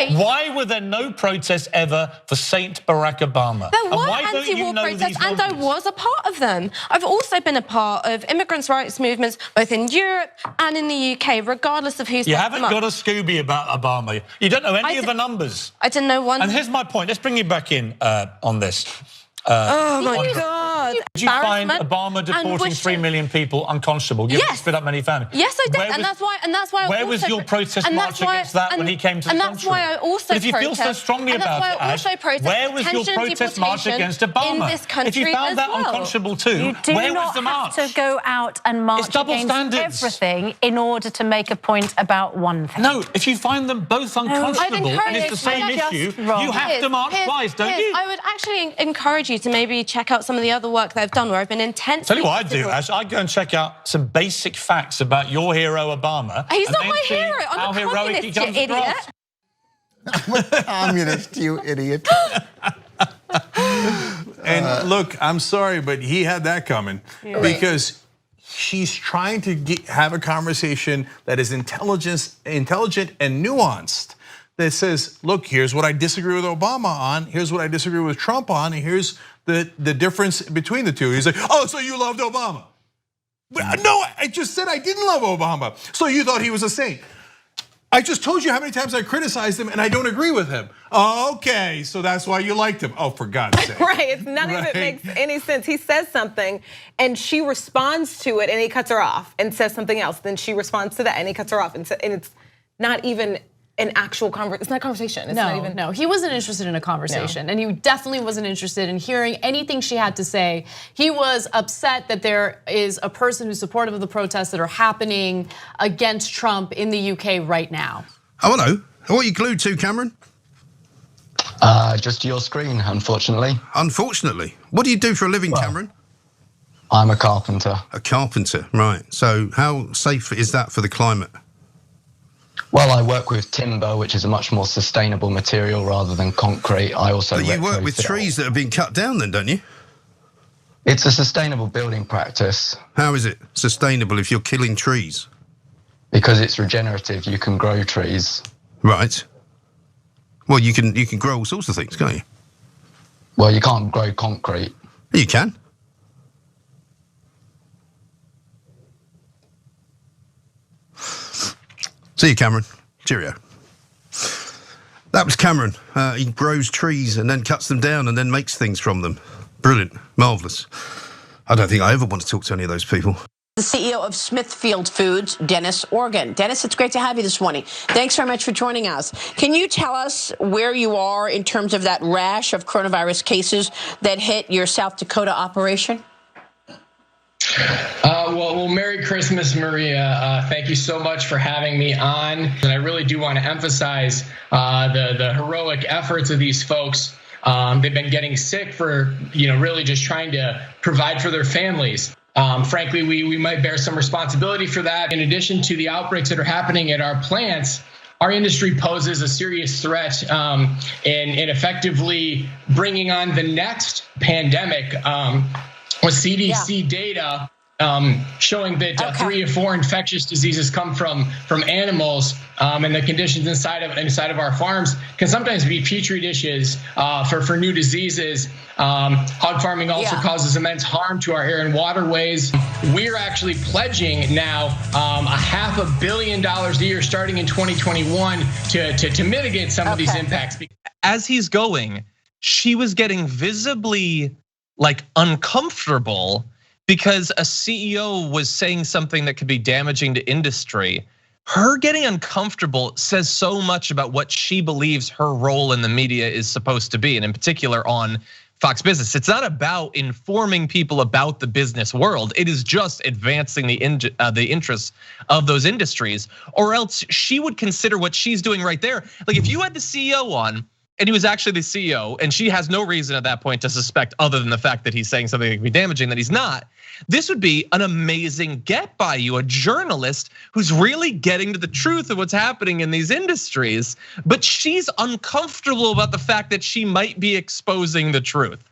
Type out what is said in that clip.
Great. Why were there no protests ever for Saint Barack Obama? There were anti-war protests, and I was a part of them. I've also been a part of immigrants' rights movements, both in Europe and in the UK, regardless of who's. You haven't got a Scooby about Obama. You don't know any of the numbers. I didn't know one. And here's my point. Let's bring you back in on this. Oh my God! Did you find Obama deporting 3 million people unconscionable? You haven't split up many families. Yes, I did, and that's why. Where was your protest march against that when he came to the country? And that's why I also. But if you feel so strongly about it, Ash, where was your protest march against Obama? If you found that unconscionable too, where was the march? You do not have to go out and march against everything in order to make a point about one thing. No, if you find them both unconscionable and it's the same issue, you have to march twice, don't you? I would actually encourage you to maybe check out some of the other work they've done where I've been intensely. Tell you what I'd do, Ash, I'd go and check out some basic facts about your hero, Obama. He's not my hero. I'm a communist, you idiot. I'm a communist, you idiot. And look, I'm sorry, but he had that coming because she's trying to have a conversation that is intelligent and nuanced. That says, look, here's what I disagree with Obama on, here's what I disagree with Trump on, and here's the difference between the two. He's like, oh, so you loved Obama. No, I just said I didn't love Obama. So you thought he was a saint. I just told you how many times I criticized him and I don't agree with him. Okay, so that's why you liked him. Oh, for God's sake. Right, none of it makes any sense. He says something and she responds to it and he cuts her off and says something else. Then she responds to that and he cuts her off. And it's not even an actual conversation. It's not a conversation. It's not even. No, he wasn't interested in a conversation. And he definitely wasn't interested in hearing anything she had to say. He was upset that there is a person who's supportive of the protests that are happening against Trump in the UK right now. Oh, hello. What are you glued to, Cameron? Just your screen, unfortunately. Unfortunately? What do you do for a living, Cameron? I'm a carpenter. A carpenter, right. So how safe is that for the climate? Well, I work with timber, which is a much more sustainable material rather than concrete. I also. But you work with trees that have been cut down, then, don't you? It's a sustainable building practice. How is it sustainable if you're killing trees? Because it's regenerative. You can grow trees. Right. Well, you can grow all sorts of things, can't you? Well, you can't grow concrete. You can. See you, Cameron. Cheerio. That was Cameron. He grows trees and then cuts them down and then makes things from them. Brilliant, marvelous. I don't think I ever want to talk to any of those people. The CEO of Smithfield Foods, Dennis Organ. Dennis, it's great to have you this morning. Thanks very much for joining us. Can you tell us where you are in terms of that rash of coronavirus cases that hit your South Dakota operation? Well, Merry Christmas, Maria. Thank you so much for having me on. And I really do want to emphasize the heroic efforts of these folks. They've been getting sick for, really just trying to provide for their families. Frankly, we might bear some responsibility for that. In addition to the outbreaks that are happening at our plants, our industry poses a serious threat in effectively bringing on the next pandemic. With CDC data showing that 3 or 4 infectious diseases come from animals, and the conditions inside of our farms can sometimes be petri dishes for new diseases. Hog farming also causes immense harm to our air and waterways. We're actually pledging now $500 million a year starting in 2021 to mitigate some of these impacts. As he's going, she was getting visibly uncomfortable because a CEO was saying something that could be damaging to industry. Her getting uncomfortable says so much about what she believes her role in the media is supposed to be, and in particular on Fox Business. It's not about informing people about the business world. It is just advancing the interests of those industries, or else she would consider what she's doing right there. Like if you had the CEO on, and he was actually the CEO, and she has no reason at that point to suspect, other than the fact that he's saying something that could be damaging, that he's not. This would be an amazing get by you, a journalist who's really getting to the truth of what's happening in these industries, but she's uncomfortable about the fact that she might be exposing the truth.